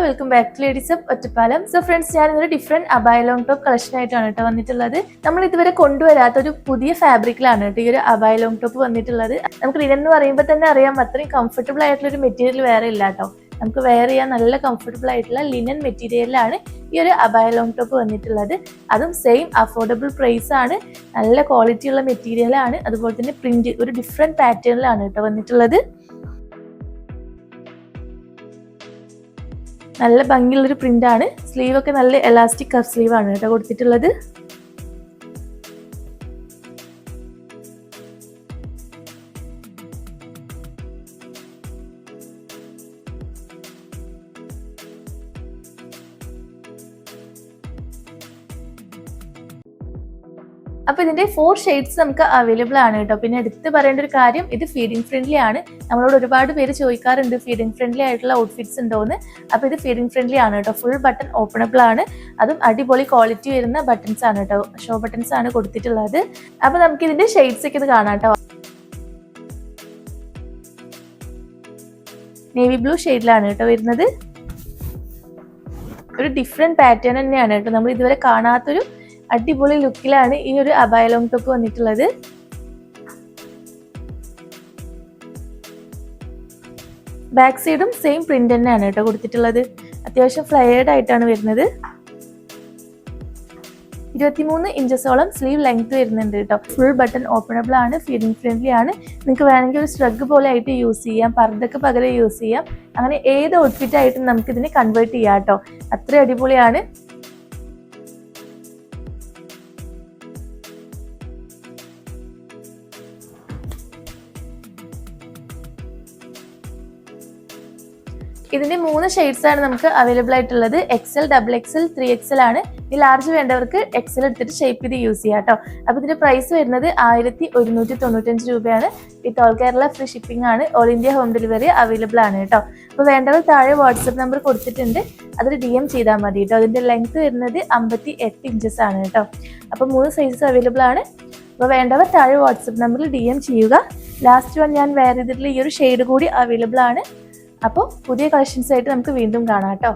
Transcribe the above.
Welcome back to ladies of Ottapalam. So friends, ഞാൻ ഇന്നൊരു different അബായ ലോങ് ടോപ്പ് കളക്ഷൻ ആയിട്ടാണ് കേട്ടോ വന്നിട്ടുള്ളത്. നമ്മൾ ഇതുവരെ കൊണ്ടുവരാത്ത ഒരു പുതിയ ഫാബ്രിക്കിലാണ് കേട്ടോ ഈ ഒരു അബായ ലോങ് ടോപ്പ് വന്നിട്ടുള്ളത്. നമുക്ക് ലിനൻ എന്ന് പറയുമ്പോൾ തന്നെ അറിയാം, അത്രയും കംഫർട്ടബിൾ ആയിട്ടുള്ള ഒരു മെറ്റീരിയൽ വേറെ ഇല്ല കേട്ടോ. നമുക്ക് വെയർ ചെയ്യാൻ നല്ല കംഫർട്ടബിൾ ആയിട്ടുള്ള ലിനൻ മെറ്റീരിയലിലാണ് ഈ ഒരു അബായ ലോങ് ടോപ്പ് വന്നിട്ടുള്ളത്. അതും സെയിം അഫോർഡബിൾ പ്രൈസ് ആണ്. നല്ല ക്വാളിറ്റി ഉള്ള മെറ്റീരിയൽ ആണ്. അതുപോലെ തന്നെ പ്രിന്റ് ഒരു ഡിഫറെന്റ് പാറ്റേണിലാണ് കേട്ടോ വന്നിട്ടുള്ളത്. നല്ല ഭംഗിയുള്ളൊരു പ്രിന്റ് ആണ്. സ്ലീവ് ഒക്കെ നല്ല എലാസ്റ്റിക് കഫ് സ്ലീവ് ആണ് കേട്ടോ കൊടുത്തിട്ടുള്ളത്. അപ്പൊ ഇതിന്റെ 4 ഷെയ്ഡ്സ് നമുക്ക് അവൈലബിൾ ആണ് കേട്ടോ. പിന്നെ എടുത്ത് പറയേണ്ട ഒരു കാര്യം, ഇത് ഫീഡിങ് ഫ്രണ്ട്ലി ആണ്. നമ്മളോട് ഒരുപാട് പേര് ചോദിക്കാറുണ്ട് ഫീഡിങ് ഫ്രണ്ട്ലി ആയിട്ടുള്ള ഔട്ട്ഫിറ്റ്സ് ഉണ്ടോന്ന്. അപ്പൊ ഇത് ഫീഡിങ് ഫ്രണ്ട്ലി ആണ് കേട്ടോ. ഫുൾ ബട്ടൺ ഓപ്പണബിൾ ആണ്. അതും അടിപൊളി ക്വാളിറ്റി വരുന്ന ബട്ടൺസ് ആണ് കേട്ടോ. ഷോ ബട്ടൺസ് ആണ് കൊടുത്തിട്ടുള്ളത്. അപ്പൊ നമുക്ക് ഇതിന്റെ ഷെയ്ഡ്സ് ഒക്കെ ഇത് കാണാം കേട്ടോ. നേവി ബ്ലൂ ഷെയ്ഡിലാണ് കേട്ടോ വരുന്നത്. ഒരു ഡിഫറെന്റ് പാറ്റേൺ തന്നെയാണ് കേട്ടോ. നമ്മൾ ഇതുവരെ കാണാത്തൊരു അടിപൊളി ലുക്കിലാണ് ഈ ഒരു അബായ ലോങ് ടോപ്പ് വന്നിട്ടുള്ളത്. ബാക്ക് സൈഡും സെയിം പ്രിന്റ് തന്നെയാണ് കേട്ടോ കൊടുത്തിട്ടുള്ളത്. അത്യാവശ്യം ഫ്ലയേർഡ് ആയിട്ടാണ് വരുന്നത്. 23 ഇഞ്ചസോളം സ്ലീവ് ലെങ്ത് വരുന്നുണ്ട് കേട്ടോ. ഫുൾ ബട്ടൺ ഓപ്പണബിൾ ആണ്. ഫീഡിങ് ഫ്രണ്ട്ലി ആണ്. നിങ്ങൾക്ക് വേണമെങ്കിൽ ഒരു സ്ട്രഗ് പോലെ ആയിട്ട് യൂസ് ചെയ്യാം, പർദ്ദക്ക് പകരം യൂസ് ചെയ്യാം. അങ്ങനെ ഏത് ഔട്ട്ഫിറ്റ് ആയിട്ടും നമുക്ക് ഇതിനെ കൺവേർട്ട് ചെയ്യാം കേട്ടോ. അത്ര അടിപൊളിയാണ്. ഇതിന്റെ 3 ഷെയ്ഡ്സ് ആണ് നമുക്ക് അവൈലബിൾ ആയിട്ടുള്ളത്. XL, XXL, 3XL ആണ്. ഈ ലാർജ് വേണ്ടവർക്ക് XL എടുത്തിട്ട് ഷേപ്പ് ചെയ്ത് യൂസ് ചെയ്യാം കേട്ടോ. അപ്പൊ ഇതിന്റെ പ്രൈസ് വരുന്നത് 1195 രൂപയാണ്. With all Kerala free shipping ആണ്. All India home delivery available ആണ് കേട്ടോ. അപ്പൊ വേണ്ടവർ താഴെ വാട്സ്ആപ്പ് നമ്പർ കൊടുത്തിട്ടുണ്ട്, അതിൽ DM ചെയ്താൽ മതി കേട്ടോ. അതിന്റെ ലെങ്ത് വരുന്നത് 58 ഇഞ്ചസ് ആണ് കേട്ടോ. അപ്പൊ 3 സൈസസ് അവൈലബിൾ ആണ്. അപ്പോൾ വേണ്ടവർ താഴെ വാട്സ്ആപ്പ് നമ്പറിൽ DM ചെയ്യുക. ലാസ്റ്റ് വൺ ഞാൻ വേറെ ചെയ്തിട്ടുള്ള ഈ ഒരു ഷെയ്ഡ് കൂടി അവൈലബിൾ ആണ്. അപ്പോൾ പുതിയ കളക്ഷൻസ് ആയിട്ട് നമുക്ക് വീണ്ടും കാണാം കേട്ടോ.